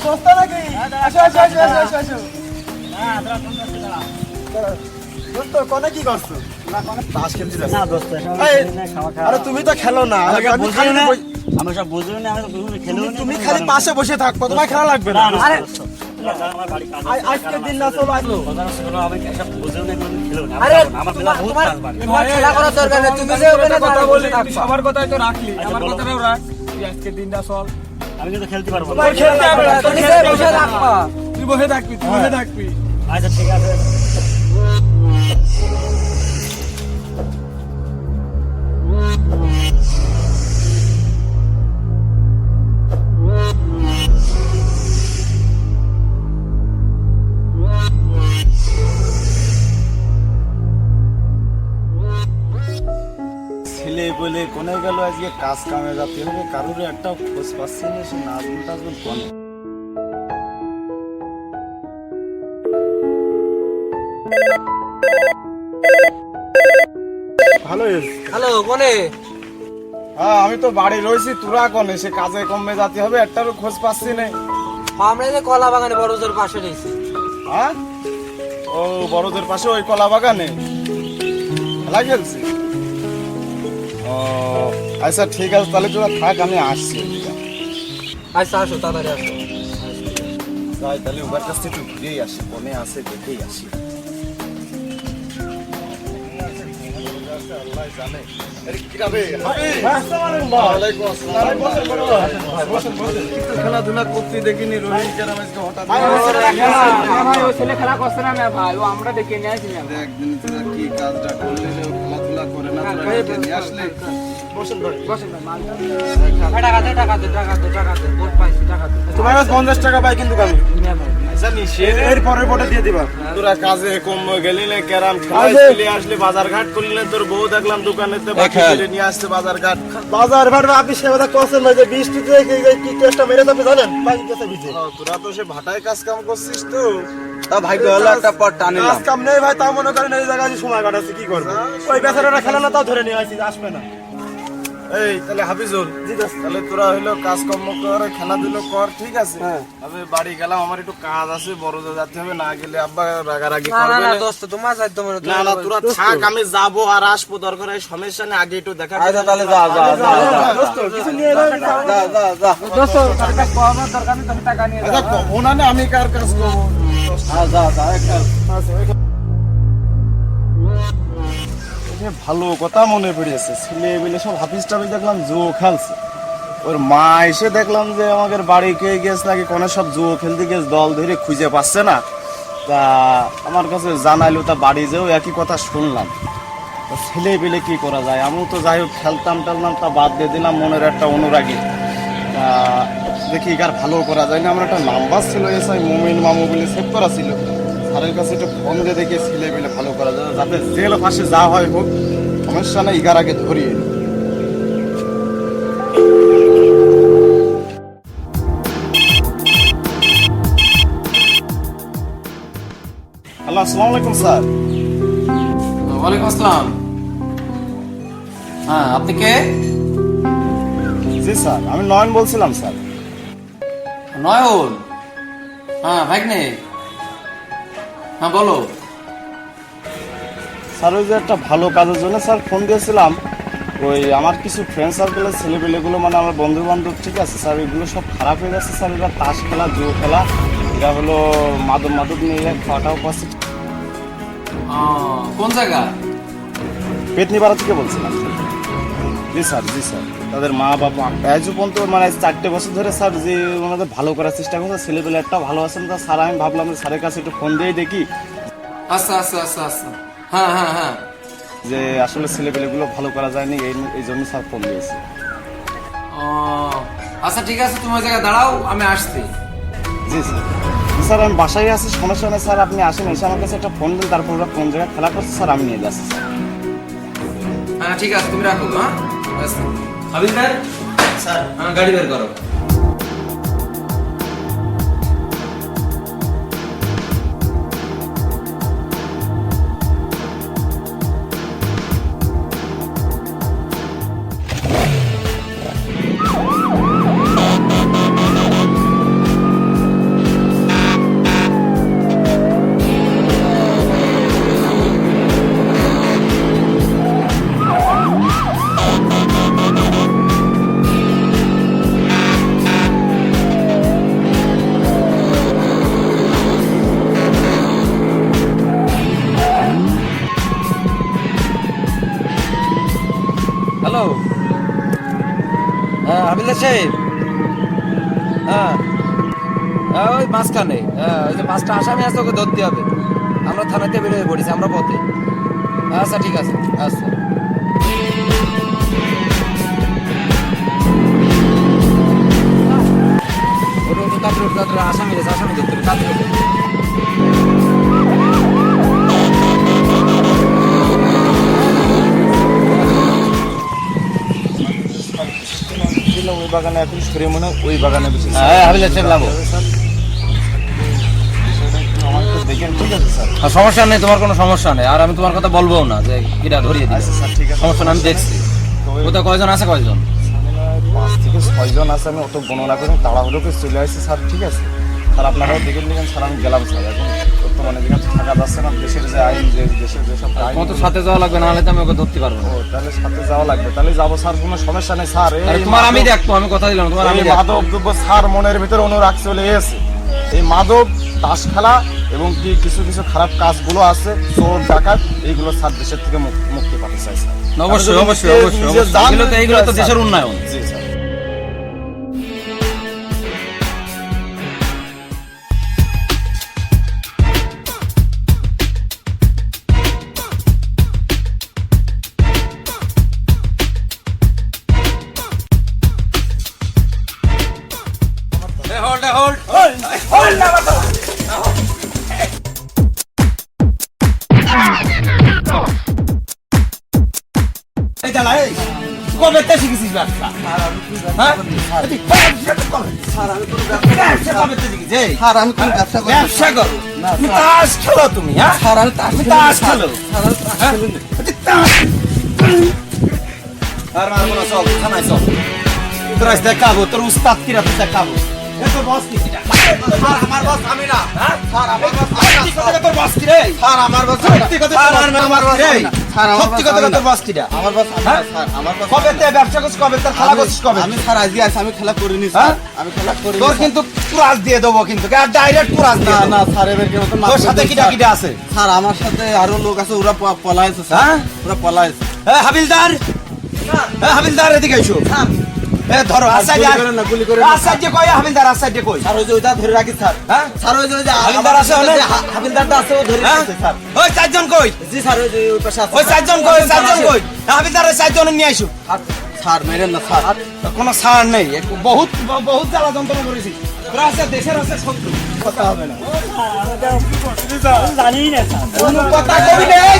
দোস্ত নাকি? দোস্ত কোনে কি করছো? তাস খেলতে যাচ্ছ? আরে তুমি তো খেলো না। আমি সব বুঝি না, আমি খেলো। তুমি খালি পাশে বসে থাকবো, তোমার খেলা লাগবে না। আরে আজকের দিন না চলো আসলো। সবার কথাই তো রাখলি, আমার কথাটাও রাখ। তুই আজকের দিনটা চল, আমি কিন্তু খেলতে পারবো। তুই বসে থাকবি, তুই বসে থাকবি। আচ্ছা ঠিক আছে। ছেলে বলে কোনে গেল, আজকে কাজ কামে যেতে হবে, কারোর একটা খোঁজ পাচ্ছি না। সে নাজমুল টাজমুল কোনে? ভালো হ্যালো, কোনে? হ্যাঁ, আমি তো বাড়ি রয়েছি, তোরা কোনে? সে কাজে কমে যেতে হবে, একটারও খোঁজ পাচ্ছি না। আমরা এই যে কলা বাগানে বড়জোর পাশে রয়েছি। হ্যাঁ, ও বড়দের পাশে ওই কলা বাগানে খেলা খেলছি। ও আচ্ছা ঠিক আছে, তাহলে তোরা থাক, আমি আসছি। আচ্ছা আসো, তাড়াতাড়ি আসো। যাই তাহলে ওবার কাছ থেকে একটু ঘুরেই আসি, কোনে আছে দেখেই আসি। আল্লাহ জানে। খেলাধুলা করতে দেখিনি, রোহিত হঠাৎ ছেলে খেলা করছে না ভাই, ও আমরা ডেকে নিয়ে আসি। একদিন তোরা কি কাজটা করলে, খেলাধুলা করে না, তোরা ডেকে নিয়ে আসলে। তোমার কাছে 50 টাকা পাই কিন্তু আমি এর পরের পরে দিয়ে দিবা। তোরা কাজে কম গেলি না, ক্যারাম খেলে আসলে বাজার ঘাট করলে, তোর বউ দেখলাম দোকানেতে নিয়ে আসছে বাজার ঘাট। বাজার ঘাট আপনি সে কথা করছেন ভাই, যে বৃষ্টিতে কি কেসটা মেরে যাবে জানেন? তোরা তো সে ভাটায় কাজ কাম করছিস তো, তা ভাগ্য হলো একটা পর টানে কাজ কাম নেই ভাই, তা মনে করেন এই জায়গায় সময় কাটাচ্ছি, কি করবো? ওই বেচারাটা খেলে না, তাও ধরে নিয়ে আসিস, আসবে না। এই তাহলে হাফিজুল, তাহলে তোরা হইলো কাজকর্ম কর, খেলাধুলো কর, ঠিক আছে? আমি বাড়ি গেলাম, আমার একটু কাজ আছে, বড়দের যেতে হবে, না গেলে আব্বা রাগারাগি করবে। না না, তোরা থাক, আমি যাবো আর আসবো, দরকার হয় সমস্যা নেই, আগে একটু দেখা। আচ্ছা তাহলে যা যা কিছু নিয়ে যা যা দোস্ত, দরকার নেই, তুমি টাকা নিয়ে যা। ওনা না, আমি কার কাজ করবো? যা যা একটা ভালো কথা মনে পড়েছে। ছেলে বেলে সব হাফিজ টাফিজ দেখলাম জুয়ো খেলছে। ওর মা এসে দেখলাম যে আমাদের বাড়ি কে গেছে নাকি কোনো সব জুয়ো খেলতে গেছে, দল ধরে খুঁজে পাচ্ছে না। তা আমার কাছে জানাইলো, তা বাড়ি যেও একই কথা শুনলাম। ছেলে পেলে কি করা যায়? আমিও তো যাই হোক খেলতাম টেলতাম, তা বাদ দিয়ে দিলাম, মনের একটা অনুরাগী। তা দেখি কার ভালো করা যায় না। আমার একটা নাম্বার ছিল এসআই মুমিন মামু বলে সেভ করা ছিল, স্যারের কাছে একটু ফোন দিয়ে দেখে ছেলে পেলে ভালো করা যায়, যাতে জেল ফাঁসে যা হয় হোক, সমস্যা নেই, ইগার আগে ধরিয়ে। হ্যালো, আসসালামু আলাইকুম স্যার। ওয়ালাইকুম আসসালাম। হ্যাঁ, আপনি কে? জি স্যার, আমি নয়ন বলছিলাম স্যার। নয়ন? হ্যাঁ ভাগ্নে, হ্যাঁ বলো। স্যার ওই যে একটা ভালো কাজের জন্য স্যার ফোন দিয়েছিলাম। ওই আমার কিছু ফ্রেন্ড সার্কেলের ছেলেপেলেগুলো, মানে আমার বন্ধু বান্ধব, ঠিক আছে স্যার, এগুলো সব খারাপ হয়ে গেছে স্যার। এরা তাস খেলা, জুয়ো খেলা, এরা হলো মাদক নিয়ে এরা খাওয়াটাও পাচ্ছে। কোন জায়গা? পেতনিপাড়া থেকে বলছিলাম। জি স্যার, জি স্যার। তাদের মা বাবা আজ পর্যন্ত মানে 4টে বছর ধরে স্যার যে ওনাদের ভালো করার চেষ্টা করছে, ছেলেপেলে একটা ভালো আছেন। তা স্যার আমি ভাবলাম স্যারের কাছে একটু ফোন দিয়ে দেখি। আচ্ছা আচ্ছা আচ্ছা আচ্ছা, হ্যাঁ হ্যাঁ হ্যাঁ, যে আসলে ছেলেপেলেগুলো ভালো করা যায়নি, এই জন্য স্যার ফোন দিয়েছে। আচ্ছা ঠিক আছে, তুমি ওই জায়গায় দাঁড়াও, আমি আসছি। জি স্যার। স্যার আমি বাসায় আছি, সমস্যা নেই স্যার, আপনি আসেন, এসে আমার কাছে একটা ফোন দিন, তারপর ওরা কোন জায়গায় খেলা করছে স্যার আমি নিয়ে যাচ্ছি স্যার। হ্যাঁ ঠিক আছে, তুমি রাখো। হ্যাঁ হাবিব ভাই, স্যার হ্যাঁ গাড়ি বের করো। হাবিলদার সাহেব, হ্যাঁ ওই মাঝখানে, ওই যে 5টা আসামি আছে, ওকে ধরতে হবে। আমরা থানাতে বেরিয়ে পড়েছি, আমরা পথে। আচ্ছা ঠিক আছে, আচ্ছা। তাড়াতাড়ি আসামি ধরতে হবে, তাড়াতাড়ি। ওই বাগানে এখন সরে মনে হয় ওই বাগানে বেশি। হ্যাঁ হাবিলদার সাহেব লাভ। দেখেন ঠিক আছে স্যার। সমস্যা নেই, তোমার কোনো সমস্যা নেই, আর আমি তোমার কথা বলবো না যে কিরা ধরিয়ে দিই। আচ্ছা স্যার ঠিক আছে, সমস্যা নেই, আমি দেখছি। কোথাও কয়জন আছে, কয়জন? 5 থেকে 6 জন আছে, আমি অত গণনা করে তাড়াহুড়ো করে চলে আসছি স্যার। ঠিক আছে স্যার, আপনারাও দেখে নিলেন স্যার, আমি গেলাম স্যার। এখন বর্তমানে যেখানে থাকা যাচ্ছে না, দেশের যে আইন, যে দেশের যেসব আইন, তোমার তো সাথে যাওয়া লাগবে, নাহলে তো আমি ওকে ধরতে পারবো না। ও তাহলে সাথে যাওয়া লাগবে, তাহলে যাবো স্যার, কোনো সমস্যা নেই স্যার। আরে তোমার আমি দেখবো, আমি কথা দিলাম তোমার আমি এই দেখবো। মাদক দ্রব্য স্যার মনের ভিতরে অনুরাগ চলে এসেছে। এই মাদক, তাস খেলা এবং কি কিছু কিছু খারাপ কাজগুলো আছে, চোর ডাকাত, এইগুলো স্যার দেশের থেকে মুক্তি পাতে চাই স্যার। অবশ্যই অবশ্যই অবশ্যই, এইগুলো তো দেশের উন্নয়ন। জি স্যার। এই দাঁড়া, এই কবে থেকে শিখেছিস ব্যবসা? হ্যাঁ? ব্যবসা কবে থেকে শিখেছিস? এই, স্যার আমি কোন ব্যবসা করি? ব্যবসা করো? তুমি তাস খেলো তুমি, হ্যাঁ? স্যার আমি তুমি তাস খেলো? হ্যাঁ? আর মারবো না, চল, থানায় চল। তোর আজ দেখাবো, তোর উস্তাদ কিরা তোর দেখাবো। এ তোর বস কি কিরা? স্যার আমার বস আমি না। হ্যাঁ? স্যার আমার বস সত্যি কথা তোর বস কি রে? স্যার আমার বস সত্যি কথা তোর আমার বস রে? স্যার আমার সত্যি কথা তোর বস কিরা? আমার বস হ্যাঁ? স্যার আমার বস কবে থেকে ব্যবসা করছিস, কবে থেকে খেলা করছিস, কবে? আমি স্যার আজকে আসি, আমি খেলা করিনি হ্যাঁ? স্যার, আমি খেলা করিনি তোর স্যার। কিন্তু পুরাজ দিয়ে দেবো কিন্তু, ডাইরেক্ট পুরাজ না দিয়ে দেবো। না স্যার এবারকে মতো মাফ তোর করে সাথে দিন, কিটা স্যার। কিটা আছে? স্যার আমার সাথে আরো লোক আছে, ওরা পলাইছে স্যার, হ্যাঁ? ওরা পলাইছে। হাবিলদার, হাবিলদার এদিকে এসো। ধরো আসাইড, গুলি করেন না, গুলি করেন না। আসাইড কই, হাবিলদার আসাইড কই? স্যার ওই যে ওইটা ধরে রাখি স্যার। হ্যাঁ? স্যার ওই যে হাবিলদার আছে ওখানে? হাবিলদারটা আছে, ও ধরে হ্যাঁ? রাখছে স্যার। ওই চারজন কই? জি স্যার ওই যে ওই পাশে আছে। ওই চারজন কই, চারজন কই? হাবিলদারের চারজন নিয়ে আইসো। স্যার মেরেন না স্যার। কোনো ছাড় নেই, বহুত বহুত জ্বালা যন্ত্রণা করেছি। তোরা আছে দেশের আছে শত্রু, কথা হবে না। জানি না স্যার। কোনো কথা কবি নেই।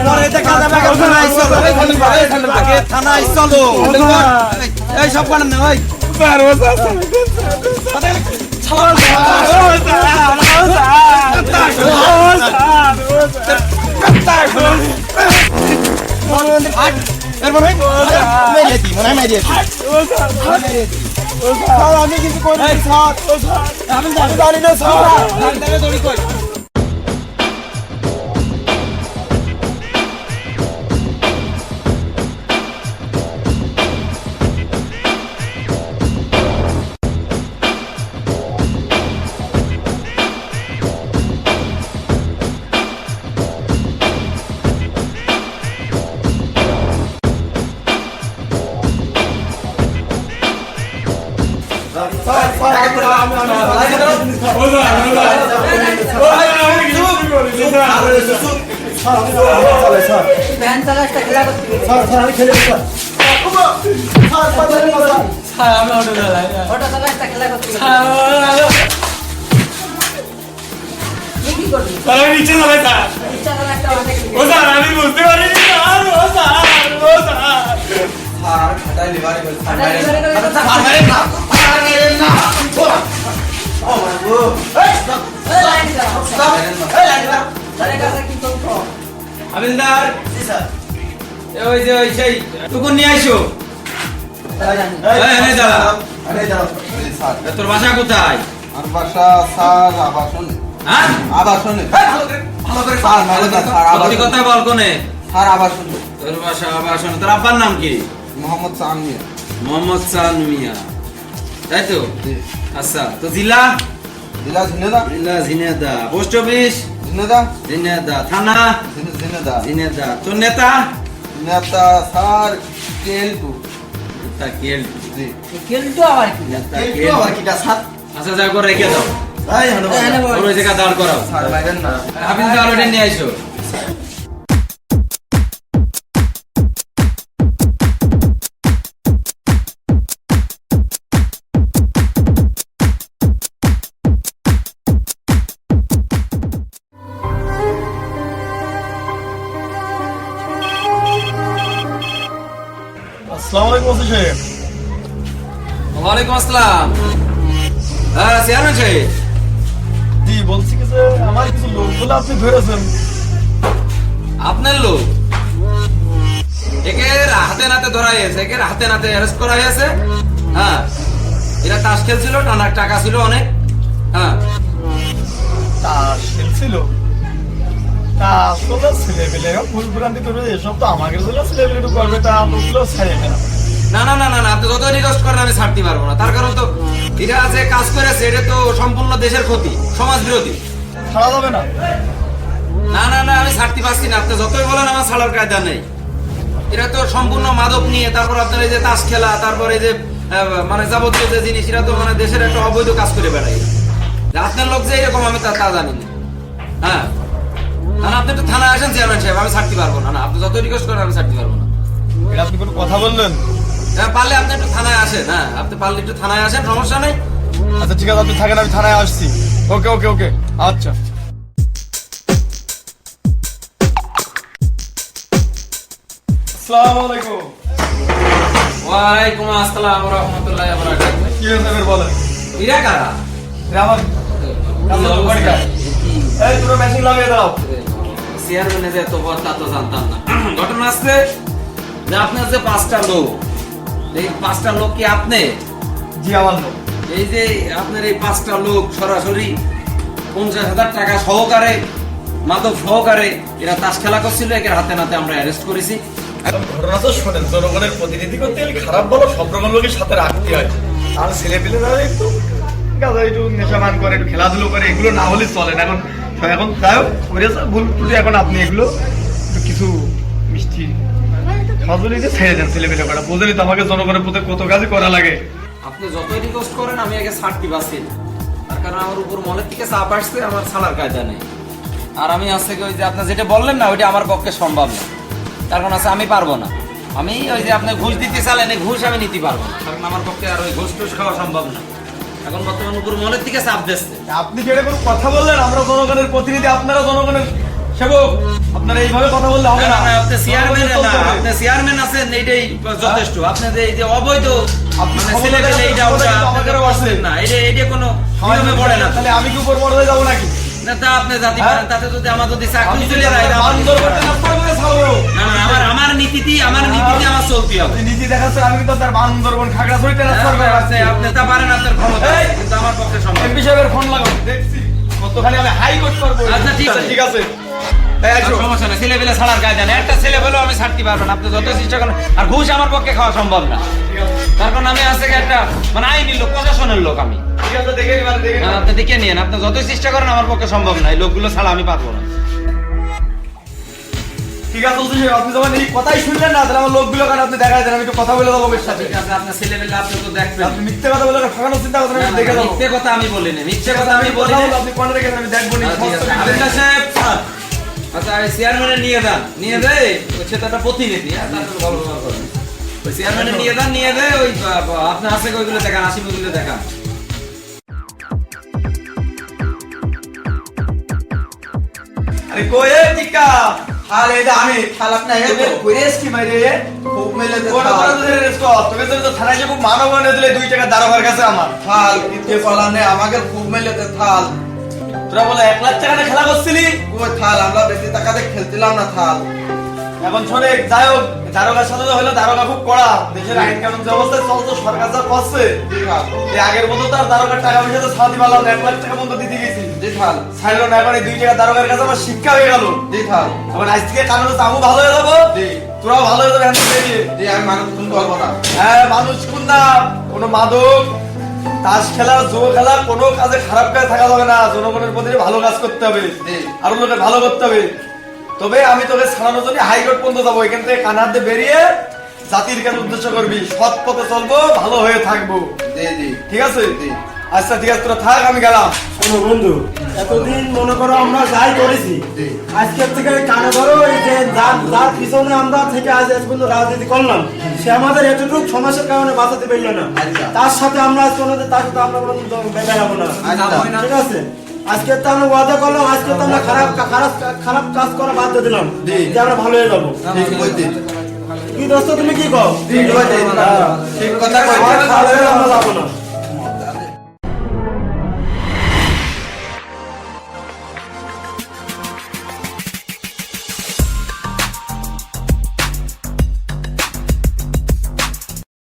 পরে দেখা যাবে, আগে থানায় চলো, আগে থানায় চলো। এই সব কারণ না ভাই। আমি কিন্তু করি আমি জানি না স্যার। দড়ি কই? ভ্যান চালাসটা খেলা করতে ওটা চালাসটা খেলা করতে কি করবি নিচে চালাসটা অনেক স্যার খাটাই লিভারে বল স্যার হাবিলদার, ওই যে ওই সেই টুকুন নিয়ে আইসো। এই দাঁড়া, স্যার তোর বাসা কোথায়? আর বাসা স্যার আবাসনে। হ্যাঁ? আবাসনে ভালো করে স্যার মানে না স্যার সত্যি কথা বল কোনে? স্যার আবাসনে। তোর বাসা আবাসনে। তোর আব্বার নাম কি? মোহাম্মদ সামিয়া। মোহাম্মদ সান মিয়া, তাই তো? জি। আচ্ছা, তো জেলা? জেলা ঝিনেদা। জেলা ঝিনেদা। Post office? ঝিনেদা। ঝিনেদা। থানা? ঝিনেদা। ঝিনেদা। তোর নেতা? নেতা স্যার কেলটু। মিস্টার কেল্টু। জি কেলটু আবার কি একটু আবার কিটা স্যার আচ্ছা যা করে রেখে দাও, এই হলো এখানে বল। ওর ওই জায়গা দাঁড় করাও। স্যার বাইরেন না হাফিজ দাও, ওটা নিয়ে আইসো। আসসালামু আলাইকুম ওসি সাহেব। ওয়ালাইকুম আসসালাম। হ্যাঁ চেয়ারম্যান সাহেব। জি বলছি কি যে আমার কিছু লোকগুলো আপনি ধরেছেন। আপনার লোক একে হাতে নাতে ধরা হয়েছে, একে হাতে নাতে অ্যারেস্ট করা হয়েছে। হ্যাঁ এরা তাস খেলছিল, টানা টাকা ছিল অনেক। হ্যাঁ তাস খেলছিল, তা আসলে ছেলেপেলেরা ভুল ভ্রান্তি করবে, এসব তো আমাকে জন্য ছেলেপেলে করবে, তা লোকগুলো ছেড়ে না। না না না না না, আপনি যত রিকোয়েস্ট করেন আমি ছাড়তে পারবো না। তার কারণ তো এরা যে কাজ করেছে এটা তো সম্পূর্ণ দেশের ক্ষতি, সমাজ বিরোধী। ছাড়া যাবে না। না না না, আমি ছাড়তে পারছি না। আপনি যতই বলেন আমার ছাড়ার কায়দা নেই। এরা তো সম্পূর্ণ মাদক নিয়ে, তারপর আপনার এই যে তাস খেলা, তারপর এই যে মানে যাবতীয় যে জিনিস, এরা তো মানে দেশের একটা অবৈধ কাজ করে বেড়ায়। যে আপনার লোক যে এরকম আমি তা জানি না। হ্যাঁ না না, আপনি একটু থানায় আসেন চেয়ারম্যান সাহেব, আমি ছাড়তে পারবো না। না আপনি যত রিকোয়েস্ট করেন আমি ছাড়তে পারবো না। এটা আপনি কোনো কথা বললেন? হ্যাঁ পারলে আপনি একটু থানায় আসেন। হ্যাঁ আপনি পারলে একটু থানায় আসেন, সমস্যা নেই। আচ্ছা ঠিক আছে, আপনি থাকেন, আমি থানায় আসছি। ওকে ওকে ওকে, আচ্ছা। আসসালামু আলাইকুম। ওয়ালাইকুম আসসালাম ওয়া রাহমাতুল্লাহি ওয়া বারাকাতুহু। কি হয়েছে এবার বলেন। এরা কারা? এটা আমার কাছে লোক বাড়ি কাজ। এই পুরো মেশিন লাগিয়ে দাও। চেয়ারম্যানে যে এত বড় তা তো জানতাম না। ঘটনা আছে যে আপনার যে 5টা লোক, এই 5টা লোক কি আপনি? জি আমার লোক। এই যে আপনার এই 5টা লোক সরাসরি 50,000 টাকা সহকারে, মাদক সহকারে এরা তাস খেলা করছিল, এর হাতে নাতে আমরা অ্যারেস্ট করেছি। এখন ঘটনা তো শোনেন, জনগণের প্রতিনিধি করতে গেলে খারাপ বলো সব রকম লোকের সাথে রাখতে হয়। আর ছেলে পেলে যারা একটু গাঁজা একটু নেশামান করে, একটু খেলাধুলো করে, এগুলো না হলে চলে না। এখন যাই হোক করেছে ভুল ত্রুটি, এখন আপনি এগুলো একটু কিছু মিষ্টি সজলি যে ছেড়ে দেন। ছেলে পেলে করা বোঝেনি তো আমাকে জনগণের প্রতি কত কাজই করা লাগে। আপনি যতই রিকোয়েস্ট করেন আমি আগে ছাড়তে পারছি না। তার কারণ আমার উপর মনের থেকে চাপ আসছে, আমার ছাড়ার কায়দা নেই। আর আমি আজকে ওই যে আপনি যেটা বললেন না, ওইটা আমার পক্ষে সম্ভব না। তার কারণ আছে আমি পারবো না। আমি ওই যে আপনি ঘুষ দিতে চালেন, এই ঘুষ আমি নিতে পারবো না। কারণ আমার পক্ষে আর ওই ঘুষ টুস খাওয়া সম্ভব না। এখন বর্তমান উপর মনের থেকে চাপ দিচ্ছে। আপনি যেটা কোনো কথা বললেন, আমরা জনগণের প্রতিনিধি, আপনারা জনগণের সেবক, আপনারা এইভাবে কথা বললে হবে না। আপনি চেয়ারম্যান না, আপনি চেয়ারম্যান আছেন, এইটাই যথেষ্ট। আপনি যে এই যে অবৈধ আপনি মানে ক্ষমতা ছেলেপেলে এইটা ক্ষমতা কিন্তু আপনাদের আমাদেরও আছে। না, এটা কোনো নিয়মে পড়ে না। তাহলে আমি কি উপর মর্যাদায় যাবো নাকি? না তা আপনি জাতি পারেন, তাতে যদি আমার যদি চাকরি আমি চলে যায়, এটা আমার মান দর করতে না পারবো, ছাড়বো। না না, আমার নীতিতে আমার চলতে হবে। আপনি নীতি দেখাচ্ছেন, আমি কিন্তু তার মান দরবন খাগড়াছড়ি ট্রান্সফার করে রাখছি। আপনি তা পারেন, আপনার ক্ষমতা আছে, কিন্তু আমার পক্ষে সম্ভব না। এমপি সাহেবের ফোন লাগাবো, দেখছি কতখানি আমি হাইকোর্ট করবো। আচ্ছা, ঠিক আছে। ঠিক আছে। এই আর আসো। সমস্যা নেই, ছেলেপেলে ছাড়ার কায়দা নেই। একটা ছেলে পেলেও আমি ছাড়তে পারবো না, আপনি যত চেষ্টা করেন। আর ঘুষ আমার পক্ষে খাওয়া সম্ভব না। তার কারণ আমি আজকে একটা মানে আইনি লোক, প্রশাসনের লোক আমি। ঠিক আছে, দেখে নিন, দেখে নিন। আপনি দেখে নিন, আপনি যতই চেষ্টা করেন আমার পক্ষে সম্ভব না। এই লোকগুলো ছাড়া আমি পারবো না। ঠিক আছে ওসি সাহেব, আপনি যখন এই কথাই শুনলেন না, তাহলে আমার লোকগুলো কারণ আপনি দেখাই দেন, আমি একটু কথা বলে দেবো ওর সাথে। ঠিক আছে, আপনার ছেলেপেলে আপনি তো দেখবেন। আপনি মিথ্যে কথা বলে ঠকানোর চিন্তা করছেন, না, আমি না, দেখে দেবো। মিথ্যে কথা আমি বলিনি, মিথ্যে কথা আমি কথা বলিনি। বলবো, আপনি কোন রেখে আমি দেখবো নি। ঠিক আছে, হাবিলদার সাহেব, স্যার। আচ্ছা এই চেয়ারম্যানে নিয়ে যান, নিয়ে দেয় ওই সেটা প্রতিনিধি। হ্যাঁ তার সাথে ভালো ব্যবহার করেন। ওই চেয়ারম্যানে নিয়ে যান, নিয়ে দেয় ওই আপনার আছে ওইগুলো দেখান, আশিগুলো দেখান। আরে কই এ টিকা? থাল এটা আমি থাল আপনি তোকে এসে কইরেস কি মাইরে এ? খুব মেলে দে কোন থাল। ধরে রেস্ট কর। তোকে তো থানায় যে খুব মানব এনে দিলে 2 টাকা দারোগার কাছে আমার। থাল কিতে পালানে আমাকে খুব মেলে দে থাল। তোরা বলে 1 লাখ টাকা দিয়ে খেলা করছিলি? কই থাল আমরা বেশি টাকাতে খেলছিলাম না থাল। এখন শোনে, যাই হোক দারোগার সাথে তো হলো, দারোগা খুব কড়া। দেশের আইন কানুন যে অবস্থায় চলছে, সরকার যা করছে, জি থাল এই আগের মতো তো আর দারোগার টাকা পয়সা তো ছাড়তে পারলাম না। 1 লাখ টাকা পর্যন্ত দিতে গেছি, জি থাল ছাড়লো না। এখন এই 2 টাকা দারোগার কাছে আমার শিক্ষা হয়ে গেল। জি থাল এখন আজ থেকে কানুন আমি ভালো হয়ে যাবো, জি তোরাও ভালো হয়ে যাবে। হ্যাঁ বেরিয়ে জি আমি মানুষ শুনতে পারবো না। হ্যাঁ, মানুষ কোন না, কোনো মাদক, তাস খেলা, জুয়ো খেলা, কোনো কাজে খারাপ কাজে থাকা যাবে না। জনগণের প্রতি ভালো কাজ করতে হবে, জি। আরো লোকের ভালো করতে হবে। তবে আমি তোকে ছাড়ানোর জন্য হাইকোর্ট পর্যন্ত যাবো। এখান থেকে কানার দিয়ে বেরিয়ে জাতির কাছে উদ্দেশ্য করবি, সৎ পথে চলবো, ভালো হয়ে থাকবো। জি ঠিক আছে? আচ্ছা ঠিক আছে, তোরা থাক, আমি গেলাম। শোনো বন্ধু, এতদিন মনে করো আমরা যাই করেছি, আজকের থেকে কানে ধরো এই যে যার পিছনে আমরা থেকে আজ পর্যন্ত রাজনীতি করলাম, সে আমাদের এতটুকু সমস্যার কারণে বাঁচাতে পারলো না। তার সাথে আমরা তার সাথে আমরা বেড়াবো না। ঠিক আছে? আজকে তো আমরা ওয়াদা করলাম, আজকে তো আমরা খারাপ কাজ করা বাদ দিয়ে দিলাম, যে আমরা ভালো হয়ে যাবো। কি দোস্ত, তুমি কি কও? ঠিক কথা কইছি। আমরা যাবো না।